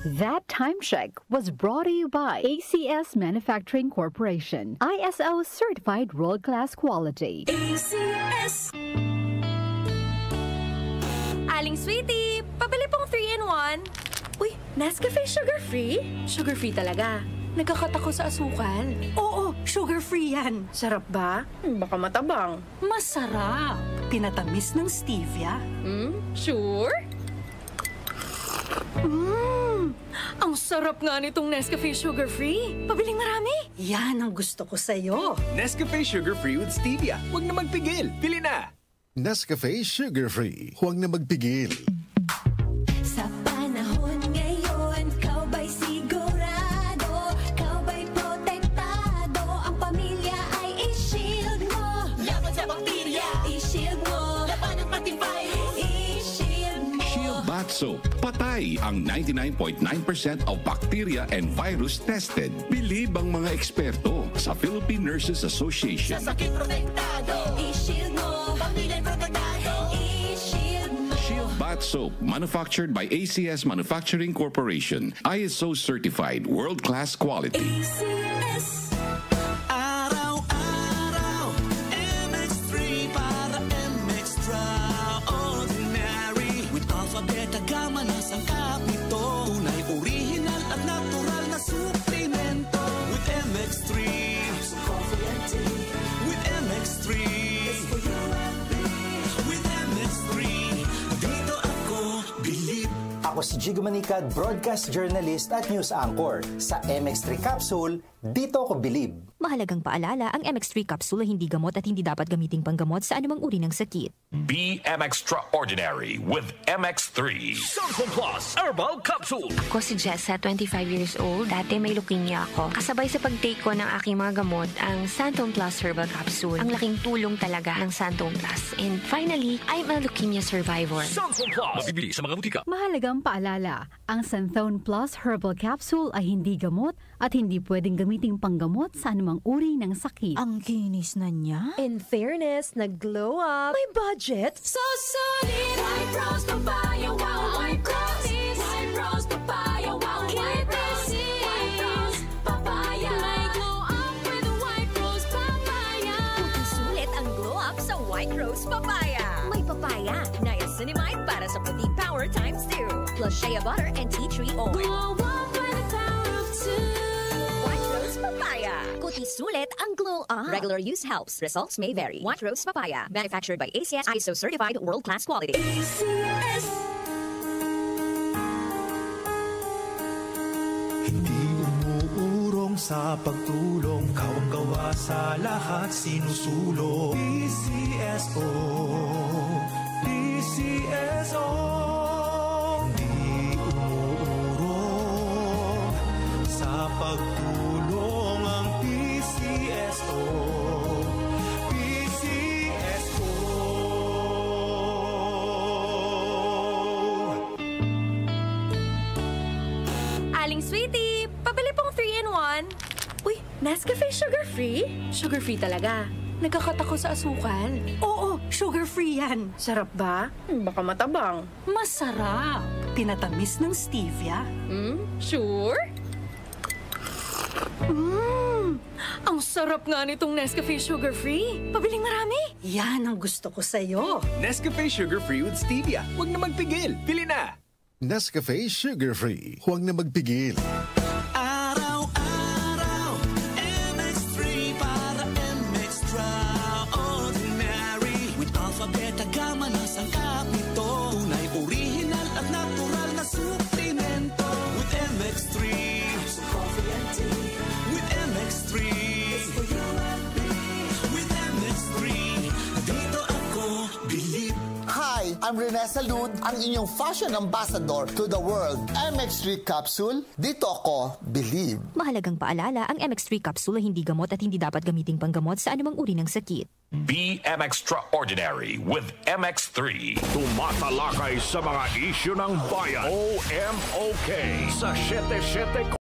That time check was brought to you by ACS Manufacturing Corporation, ISO certified world-class quality. ACS. Aling Sweetie, pabili pong 3-in-1. Uy, Nescafe sugar-free? Sugar-free talaga. Nagkakat ako sa asukal. Oo, sugar-free yan. Sarap ba? Baka matabang. Masarap. Tinatamis ng stevia. Sure? Ang sarap nga nitong Nescafe sugar-free. Pabiling marami. Yan ang gusto ko sa'yo. Nescafe sugar-free with stevia. Huwag na magpigil. Pili na! Nescafe sugar-free. Huwag na magpigil. Sa panahon ngayon, kau ba'y sigurado? Kau ba'y protektado? Ang pamilya ay i-shield mo. Laban sa bakterya, i-shield mo. Laban ng pati virus, i-shield mo. Shield Bath Soap. Patay ang 99.9% of bacteria and virus tested. Believe ang mga eksperto sa Philippine Nurses Association. Sa sakit protektado, i-shield mo. Pamilya protektado, i-shield mo. Shield Bath Soap, manufactured by ACS Manufacturing Corporation. ISO certified, world-class quality. ACS. Araw-araw, MX3 para MX-Traordinary. With alpha, beta, gamma na sangkap nito. Tunay, original at natural na suplemento. With MX3, with MX3, with MX3, dito ako believe. Ako si Jigo Manicad, broadcast journalist at news anchor. Sa MX3 Capsule, dito ako believe. Mahalagang paalala, ang MX3 capsule ay hindi gamot at hindi dapat gamiting panggamot sa anumang uri ng sakit. Be Extraordinary with MX3. Santon Plus Herbal Capsule. Ako si Jessa, 25 years old. Dati may leukemia ako. Kasabay sa pag-take ko ng aking mga gamot, ang Santon Plus Herbal Capsule. Ang laking tulong talaga ng Santon Plus. And finally, I'm a leukemia survivor. Santon Plus. Mabibili sa mga butika. Mahalagang paalala, ang Santhone Plus Herbal Capsule ay hindi gamot at hindi pwedeng gamiting panggamot sa anumang uri ng sakit. Ang kinis na niya. In fairness, nag-glow up. May budget? So solid, White Rose Papaya, wow, White Rose. White Rose Papaya, wow, White Rose. White Rose Papaya. May glow up with White Rose Papaya. Puting sulit ang glow up sa White Rose Papaya. May papaya, niacinamide para sa puting power times 2. Plus shea butter and tea tree oil. Glow up with the power of 2. White Rose Papaya. Kuti sulit ang glow up. Regular use helps. Results may vary. White Rose Papaya. Manufactured by ACS ISO certified world-class quality. ACS. Hindi umuurong sa pagtulong, kawang-gawa sa lahat sinusulong. PCSO, PCSO. Hindi umuurong sa pagtulong ang PCSO. PCSO. Aling Sweetie, pabili pong 3-in-1. Uy, Nescafe sugar-free? Sugar-free talaga. Nagkakat ako sa asukal. Oo, sugar-free yan. Sarap ba? Baka matabang. Masarap. Tinatamis ng stevia. Sure? Ang sarap nga nitong Nescafe sugar-free. Pabiling marami. Yan ang gusto ko sa'yo. Nescafe sugar-free with stevia. Huwag na magpigil. Pili na! Nescafe sugar-free. Huwag na magpigil. Araw-araw, MX3 para MX-Traordinary. With alpha, beta, gamma na sangkap nito. Tunay, original at natural na suplemento. With MX3, with MX3, with MX3, dito ako believe. Hi, I'm Rene Salud, ang inyong fashion ambassador to the world. MX3 Capsule, dito ako believe. Mahalagang paalala, ang MX3 capsule ay hindi gamot at hindi dapat gamiting panggamot sa anumang uri ng sakit. Be Extraordinary with MX3. Tumatalakay sa mga isyu ng bayan. OMOK sa 77